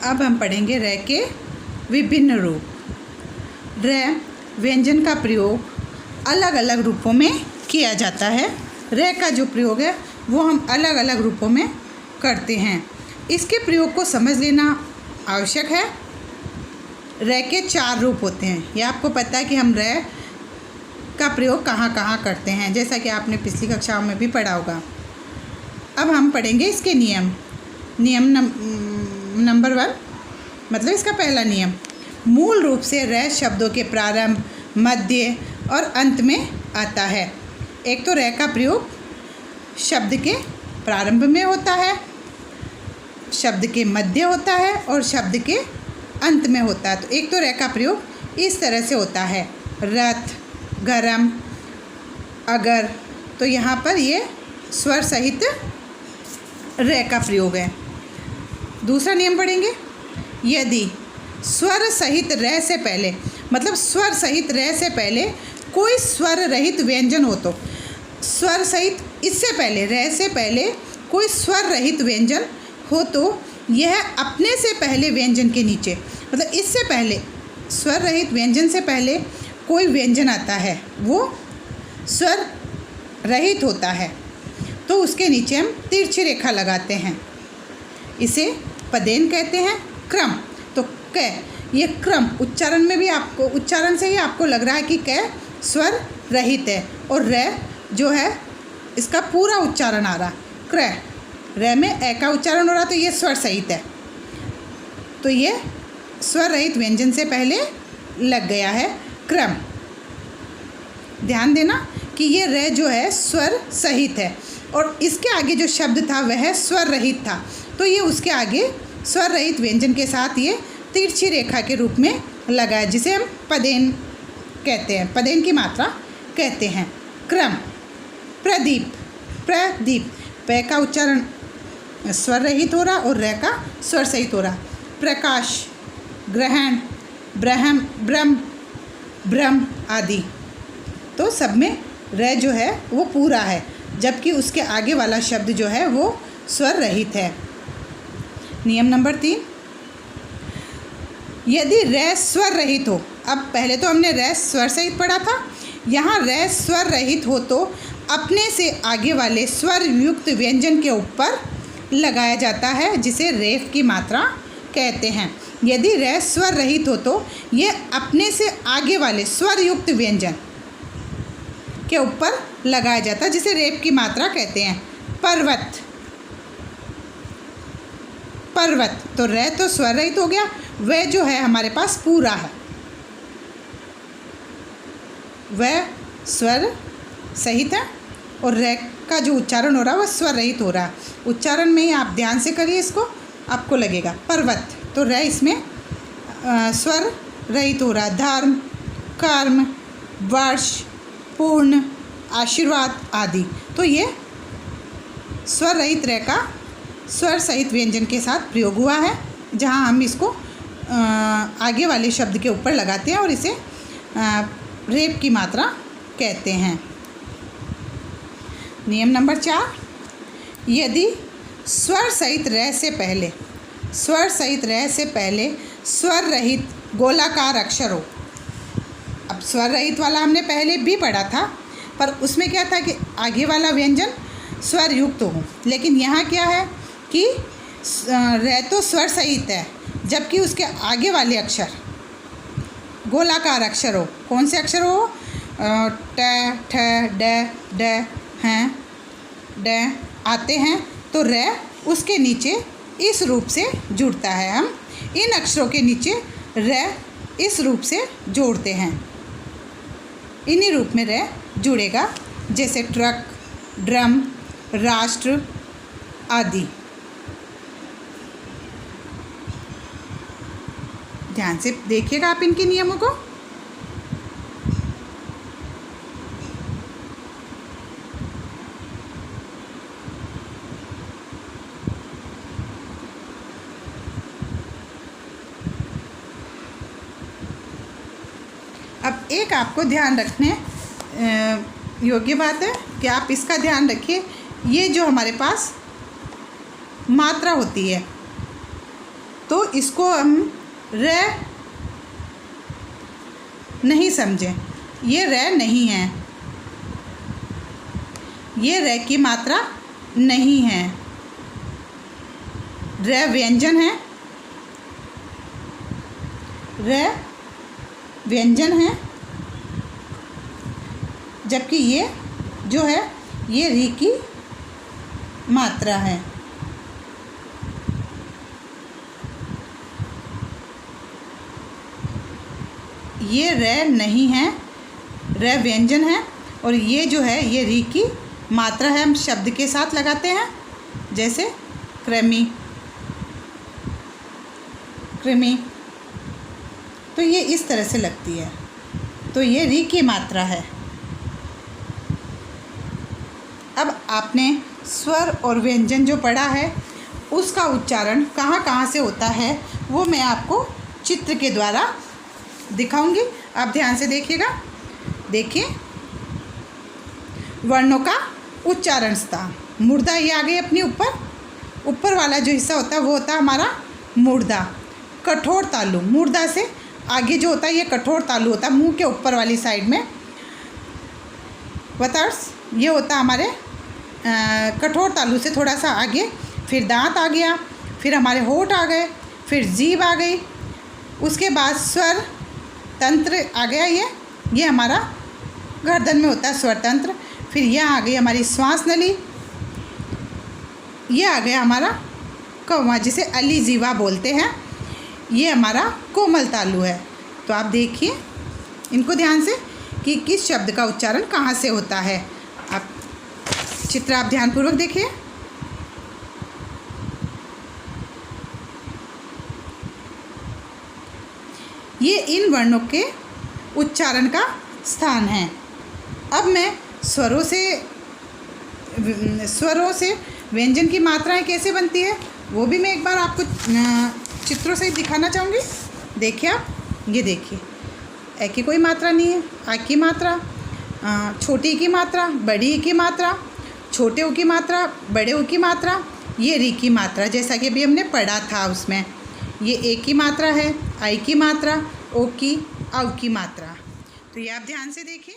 अब हम पढ़ेंगे र के विभिन्न रूप। र व्यंजन का प्रयोग अलग अलग रूपों में किया जाता है। र का जो प्रयोग है वो हम अलग अलग रूपों में करते हैं। इसके प्रयोग को समझ लेना आवश्यक है। र के 4 रूप होते हैं। ये आपको पता है कि हम र का प्रयोग कहाँ कहाँ करते हैं, जैसा कि आपने पिछली कक्षाओं में भी पढ़ा होगा। अब हम पढ़ेंगे इसके नियम। नंबर 1, मतलब इसका पहला नियम, मूल रूप से र शब्दों के प्रारंभ, मध्य और अंत में आता है। एक तो र का प्रयोग शब्द के प्रारंभ में होता है, शब्द के मध्य होता है और शब्द के अंत में होता है। तो एक तो र का प्रयोग इस तरह से होता है, रथ, गरम, अगर। तो यहाँ पर ये स्वर सहित र का प्रयोग है। दूसरा नियम पढ़ेंगे, यदि स्वर सहित र से पहले, मतलब स्वर सहित र से पहले कोई स्वर रहित व्यंजन हो तो, स्वर सहित इससे पहले, र से पहले कोई स्वर रहित व्यंजन हो तो यह अपने से पहले व्यंजन के नीचे, मतलब इससे पहले स्वर रहित व्यंजन से पहले कोई व्यंजन आता है वो स्वर रहित होता है, तो उसके नीचे हम तिरछी रेखा लगाते हैं। इसे पदेन कहते हैं, क्रम। तो क, ये क्रम उच्चारण में भी आपको, उच्चारण से ही आपको लग रहा है कि क स्वर रहित है, और र जो है इसका पूरा उच्चारण आ रहा, क्र, र में ए का उच्चारण हो रहा, तो ये स्वर सहित है। तो ये स्वर रहित व्यंजन से पहले लग गया है क्रम। ध्यान देना कि ये र जो है स्वर सहित है, और इसके आगे जो शब्द था वह स्वर रहित था, तो ये उसके आगे स्वर रहित व्यंजन के साथ ये तिरछी रेखा के रूप में लगा है, जिसे हम पदेन कहते हैं, पदेन की मात्रा कहते हैं। क्रम, प्रदीप, प्रदीप, प का उच्चारण स्वर रहित हो रहा और र का स्वर सहित हो रहा। प्रकाश, ग्रहण, ब्रह्म, ब्रह्म, ब्रह्म आदि। तो सब में र जो है वो पूरा है, जबकि उसके आगे वाला शब्द जो है वो स्वर रहित है। नियम नंबर 3, यदि र स्वर रहित हो, अब पहले तो हमने र स्वर सहित पढ़ा था, यहाँ र स्वर रहित हो तो अपने से आगे वाले स्वर युक्त व्यंजन के ऊपर लगाया जाता है, जिसे रेफ की मात्रा कहते हैं। यदि र स्वर रहित हो तो ये अपने से आगे वाले स्वर युक्त व्यंजन के ऊपर लगाया जाता है, जिसे रेफ की मात्रा कहते हैं। पर्वत, पर्वत, तो र तो स्वर रहित हो गया, वह जो है हमारे पास पूरा है, वह स्वर सहित है, और र का जो उच्चारण हो रहा है वह स्वर रहित हो रहा है। उच्चारण में ही आप ध्यान से करिए इसको, आपको लगेगा पर्वत, तो र इसमें स्वर रहित हो रहा है। धर्म, कर्म, वर्ष, पूर्ण, आशीर्वाद आदि। तो ये स्वर रहित र का स्वर सहित व्यंजन के साथ प्रयोग हुआ है, जहाँ हम इसको आगे वाले शब्द के ऊपर लगाते हैं और इसे रेप की मात्रा कहते हैं। नियम नंबर 4, यदि स्वर सहित र से पहले, स्वर सहित र से पहले स्वर रहित गोलाकार अक्षर हो। अब स्वर रहित वाला हमने पहले भी पढ़ा था, पर उसमें क्या था कि आगे वाला व्यंजन स्वर युक्त हो, लेकिन यहाँ क्या है कि र तो स्वर सहित है, जबकि उसके आगे वाले अक्षर गोलाकार अक्षर हो। कौन से अक्षर हो? ट, ठ, ड, ड, हैं, ड आते हैं, तो र उसके नीचे इस रूप से जुड़ता है। हम इन अक्षरों के नीचे र इस रूप से जोड़ते हैं, इन्हीं रूप में र जुड़ेगा, जैसे ट्रक, ड्रम, राष्ट्र आदि। ध्यान से देखिएगा आप इनके नियमों को। अब एक आपको ध्यान रखने योग्य बात है कि आप इसका ध्यान रखिए, ये जो हमारे पास मात्रा होती है, तो इसको हम र नहीं समझें। ये र नहीं है, ये र की मात्रा नहीं है। र व्यंजन है, र व्यंजन है, जबकि ये जो है ये री की मात्रा है। ये र नहीं है, र व्यंजन है, और ये जो है ये री की मात्रा है। हम शब्द के साथ लगाते हैं, जैसे कृमि, कृमि, तो ये इस तरह से लगती है। तो ये री की मात्रा है। अब आपने स्वर और व्यंजन जो पढ़ा है उसका उच्चारण कहाँ कहाँ से होता है वो मैं आपको चित्र के द्वारा दिखाऊंगी। आप ध्यान से देखिएगा। देखिए, वर्णों का उच्चारण स्थान। मूर्धा ये आ गई अपनी ऊपर वाला जो हिस्सा होता है वो होता है हमारा मूर्धा। कठोर तालु, मूर्धा से आगे जो होता है ये कठोर तालु होता है, मुंह के ऊपर वाली साइड में। वतर्स ये होता है हमारे कठोर तालु से थोड़ा सा आगे। फिर दांत आ गया, फिर हमारे होठ आ गए, फिर जीभ आ गई, उसके बाद स्वर तंत्र आ गया। ये हमारा गर्दन में होता है स्वर तंत्र। फिर यह आ गई हमारी श्वास नली, ये आ गया हमारा कौवा जिसे अली जीवा बोलते हैं। ये हमारा कोमल तालु है। तो आप देखिए इनको ध्यान से कि किस शब्द का उच्चारण कहाँ से होता है। आप चित्र आप ध्यानपूर्वक देखिए। ये इन वर्णों के उच्चारण का स्थान है। अब मैं स्वरों से व्यंजन की मात्राएं कैसे बनती है वो भी मैं एक बार आपको चित्रों से दिखाना चाहूँगी। देखिए आप, ये देखिए, ए की कोई मात्रा नहीं है, आ की मात्रा, छोटी की मात्रा, बड़ी की मात्रा, छोटे ऊ की मात्रा, बड़े ऊ की मात्रा, ये री की मात्रा, जैसा कि अभी हमने पढ़ा था उसमें। ये ए की मात्रा है, आई की मात्रा, ओ की, औ की मात्रा। तो ये आप ध्यान से देखिए।